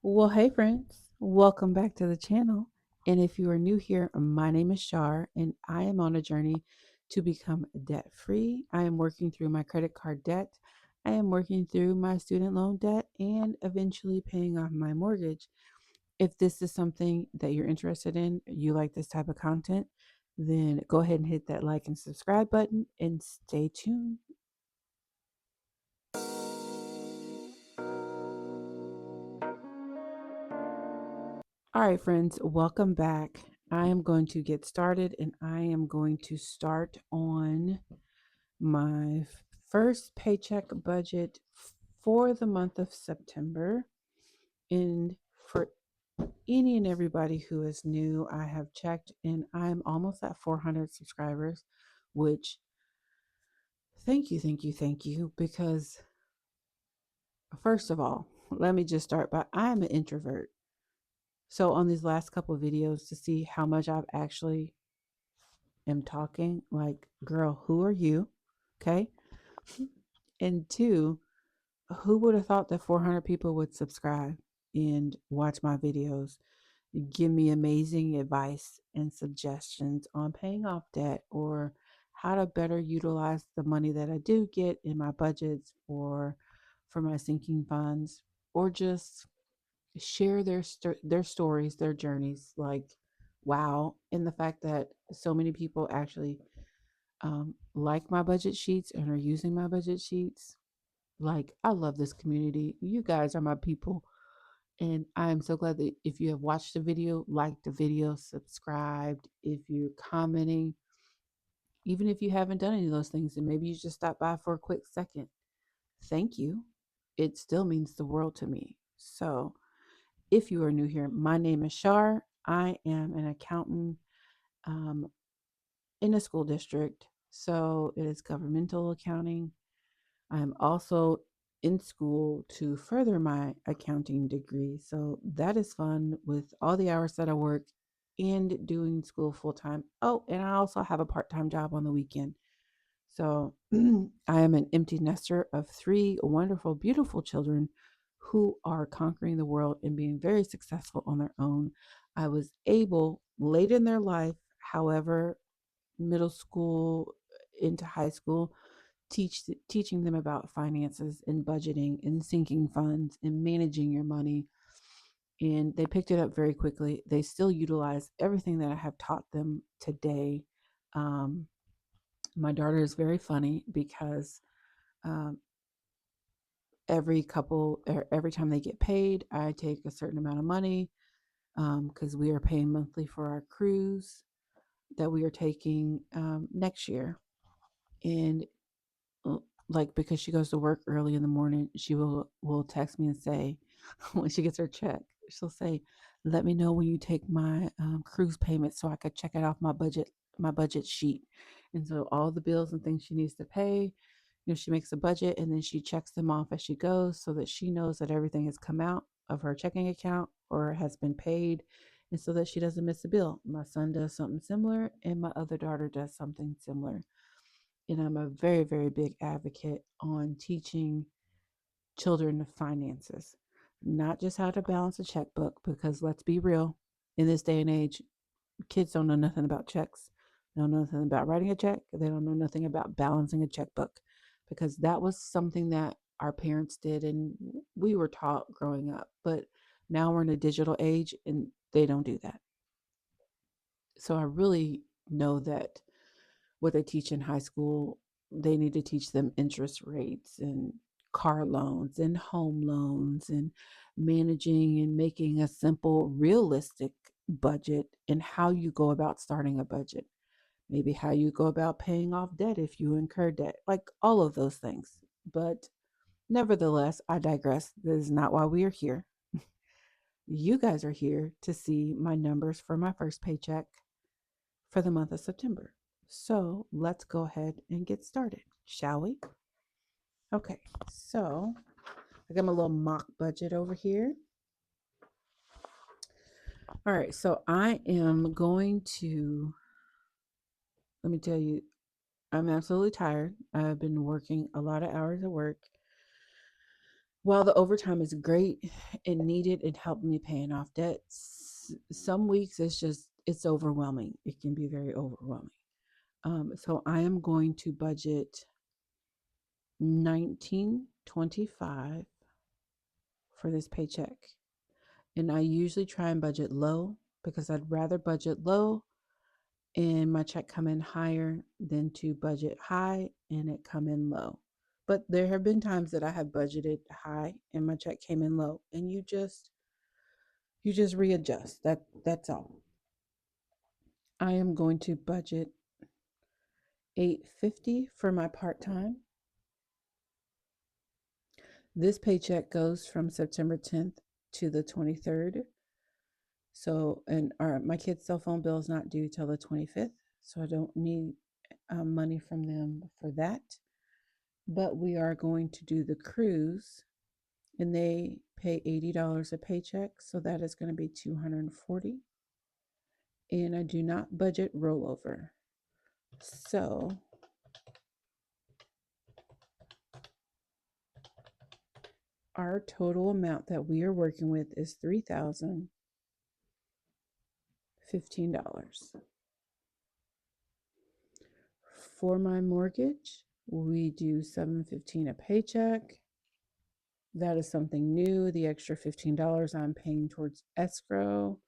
Well, hey friends, welcome back to the channel. And if you are new here, my name is Shar and I am on a journey to become debt free. I am working through my credit card debt. I am working through my student loan debt and eventually paying off my mortgage. If this is something that you're interested in, you like this type of content, then go ahead and hit that like and subscribe button and stay tuned. All right, friends, welcome back. I am going to get started and I am going to start on my first paycheck budget for the month of September. And for any and everybody who is new, I have checked and I'm almost at 400 subscribers, which thank you. Because, first of all, let me just start by I'm an introvert. So, on these last couple of videos, to see how much I've actually am talking, like, girl, who are you? Okay. And two, who would have thought that 400 people would subscribe and watch my videos, give me amazing advice and suggestions on paying off debt or how to better utilize the money that I do get in my budgets or for my sinking funds, or just share their stories, their journeys. Like, wow. And the fact that so many people actually like my budget sheets and are using my budget sheets. Like, I love this community. You guys are my people. And I'm so glad that if you have watched the video, liked the video, subscribed, if you're commenting, even if you haven't done any of those things, and maybe you just stopped by for a quick second, thank you. It still means the world to me. So, if you are new here, my name is Shar. I am an accountant um, in a school district. So, it is governmental accounting. I'm also in school to further my accounting degree. So that is fun with all the hours that I work and doing school full time. Oh, and I also have a part time job on the weekend. So I am an empty nester of three wonderful, beautiful children who are conquering the world and being very successful on their own. I was able late in their life, however, middle school into high school, teaching them about finances and budgeting and sinking funds and managing your money. And they picked it up very quickly. They still utilize everything that I have taught them today. Um, my daughter is very funny because um, every time they get paid, I take a certain amount of money because we are paying monthly for our cruise that we are taking next year. And uh, like, because she goes to work early in the morning, she will text me and say, when she gets her check, she'll say, "Let me know when you take my cruise payment so I could check it off my budget sheet." And so all the bills and things she needs to pay, she makes a budget and then she checks them off as she goes so that she knows that everything has come out of her checking account or has been paid, and so that she doesn't miss a bill. My son does something similar, and my other daughter does something similar. And I'm a very, very big advocate on teaching children finances, not just how to balance a checkbook, because let's be real, in this day and age, kids don't know nothing about checks. They don't know nothing about writing a check. They don't know nothing about balancing a checkbook, because that was something that our parents did and we were taught growing up. But now we're in a digital age and they don't do that. So I really know that what they teach in high school, they need to teach them interest rates and car loans and home loans and managing and making a simple, realistic budget, and how you go about starting a budget. Maybe how you go about paying off debt if you incur debt, like all of those things. But nevertheless, I digress. This is not why we are here. You guys are here to see my numbers for my first paycheck for the month of September. So let's go ahead and get started, shall we? Okay, so I got my little mock budget over here. All right, so I am going to, let me tell you, I'm absolutely tired. I've been working a lot of hours at work. While the overtime is great and needed, it helped me paying off debts. Some weeks it's overwhelming. It can be very overwhelming. So I am going to budget 1925 for this paycheck. And I usually try and budget low because I'd rather budget low and my check come in higher than to budget high and it come in low. But there have been times that I have budgeted high and my check came in low, and you just readjust. That's all. I am going to budget 850 for my part-time. This paycheck goes from September 10th to the 23rd. So, and my kid's cell phone bill is not due till the 25th, so I don't need money from them for that. But we are going to do the cruise, and they pay $80 a paycheck, so that is going to be $240. And I do not budget rollover. So our total amount that we are working with is $3,015. For my mortgage, we do $715 a paycheck. That is something new. The extra $15 I'm paying towards escrow.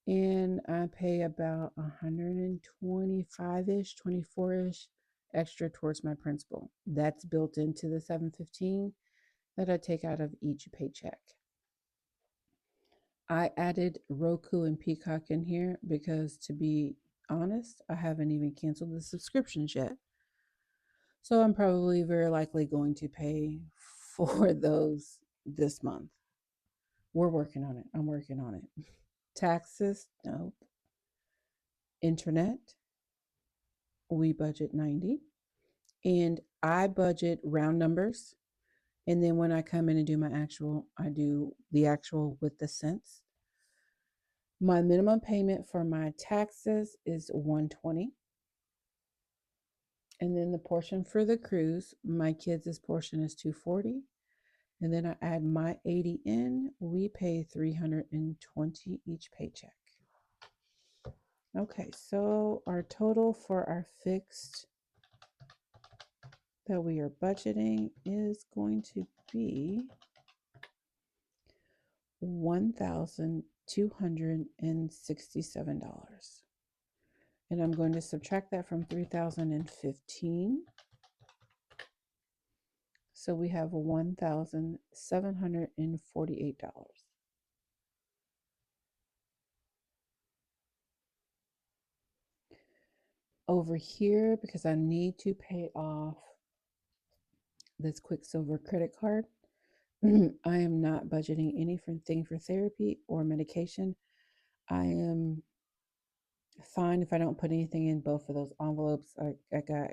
And I pay about 125-ish, 24-ish extra towards my principal. That's built into the $715 that I take out of each paycheck. I added Roku and Peacock in here because, to be honest, I haven't even canceled the subscriptions yet. So I'm probably very likely going to pay for those this month. We're working on it. I'm working on it. Taxes, no. Internet, we budget 90. And I budget round numbers. And then when I come in and do my actual, I do the actual with the cents. My minimum payment for my taxes is $120. And then the portion for the cruise, my kids' portion is $240. And then I add my 80 in, we pay $320 each paycheck. Okay, so our total for our fixed that we are budgeting is going to be $1,267. And I'm going to subtract that from 3,015. So we have $1,748. Over here, because I need to pay off this Quicksilver credit card, I am not budgeting anything for therapy or medication. I am fine if I don't put anything in both of those envelopes. I got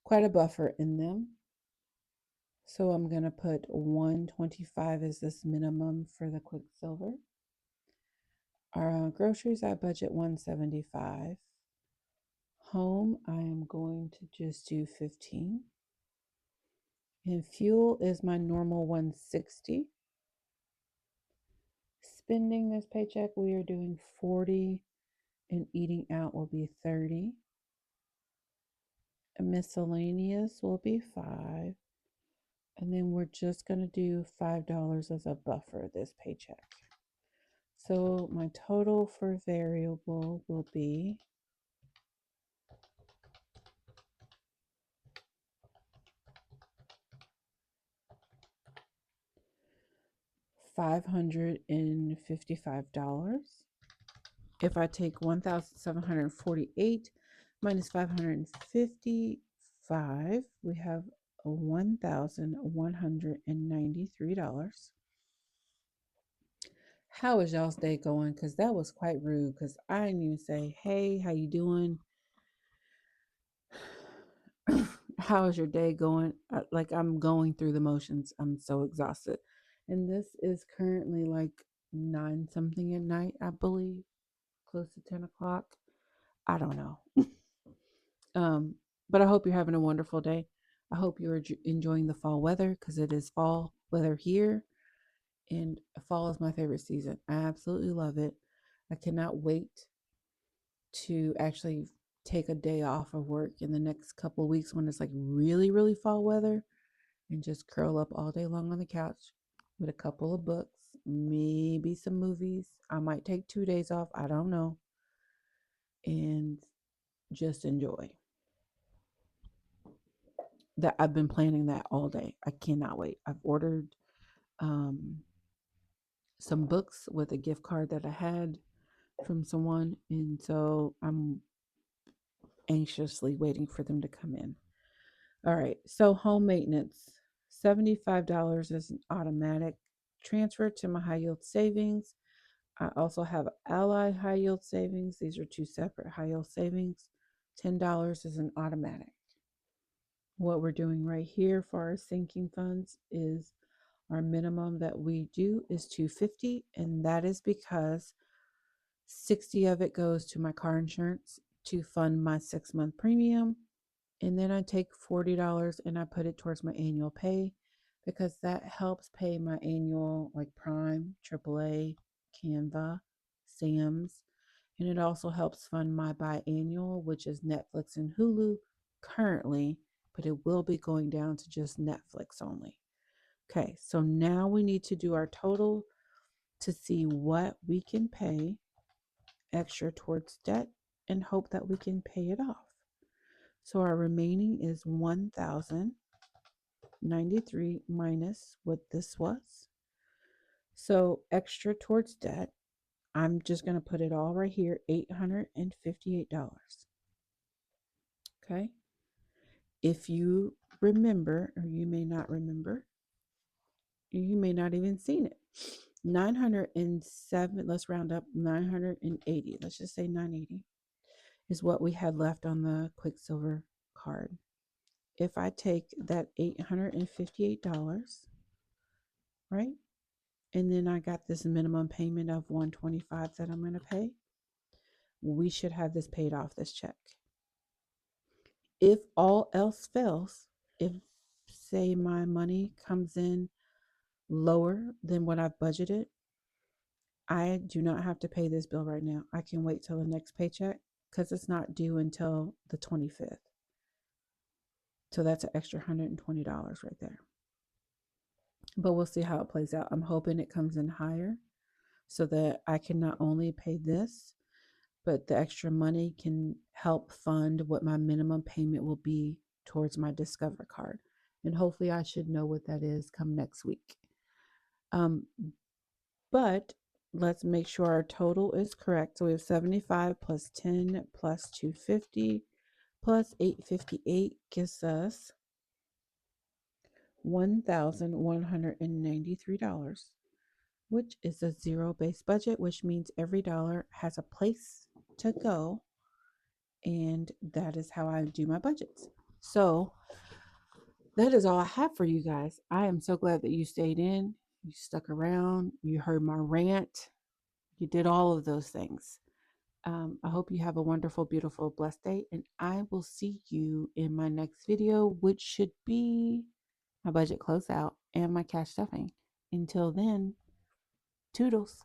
quite a buffer in them. So I'm going to put 125 as this minimum for the Quicksilver. Our groceries, I budget 175. Home, I am going to just do 15. And fuel is my normal 160. Spending this paycheck, we are doing 40, and eating out will be 30. And miscellaneous will be 5. And then we're just going to do $5 as a buffer this paycheck. So my total for variable will be $555. If I take 1,748 minus 555, we have $1,193. How is y'all's day going? Because that was quite rude, because I didn't even say, hey, how you doing? How is your day going? Like, I'm going through the motions. I'm so exhausted. And this is currently like 9 something at night, I believe, close to 10 o'clock. I don't know. But I hope you're having a wonderful day. I hope you're enjoying the fall weather, because it is fall. weather here, and fall is my favorite season. I absolutely love it. I cannot wait to actually take a day off of work in the next couple of weeks when it's like really, really fall weather and just curl up all day long on the couch with a couple of books, maybe some movies. I might take 2 days off, I don't know, and just enjoy. That I've been planning that all day. I cannot wait. I've ordered um, some books with a gift card that I had from someone, and so I'm anxiously waiting for them to come in. All right, so home maintenance, $75 is an automatic transfer to my high yield savings. I also have Ally high yield savings. These are two separate high yield savings. $10 is an automatic. What we're doing right here for our sinking funds is our minimum that we do is $250, and that is because 60 of it goes to my car insurance to fund my 6-month premium. And then I take $40 and I put it towards my annual pay because that helps pay my annual like Prime, AAA, Canva, Sam's. And it also helps fund my biannual, which is Netflix and Hulu currently, but it will be going down to just Netflix only. Okay, so now we need to do our total to see what we can pay extra towards debt and hope that we can pay it off. So our remaining is 1,093 minus what this was. So extra towards debt, I'm just going to put it all right here, $858. Okay. If you remember, or you may not remember, you may not even seen it. 907, let's round up, 980. Let's just say 980 is what we had left on the Quicksilver card. If I take that $858, right? And then I got this minimum payment of $125 that I'm going to pay. We should have this paid off, this check. If all else fails, if say my money comes in lower than what I've budgeted, I do not have to pay this bill right now. I can wait till the next paycheck because it's not due until the 25th. So that's an extra $120 right there. But we'll see how it plays out. I'm hoping it comes in higher so that I can not only pay this, but the extra money can help fund what my minimum payment will be towards my Discover card. And hopefully I should know what that is come next week. But let's make sure our total is correct. So we have 75 plus 10 plus 250 plus 858 gives us $1,193, which is a zero-based budget, which means every dollar has a place to go. And that is how I do my budgets. So that is all I have for you guys. I am so glad that you stayed in, you stuck around, you heard my rant, you did all of those things. I hope you have a wonderful, beautiful, blessed day, and I will see you in my next video, which should be my budget closeout and my cash stuffing. Until then, toodles.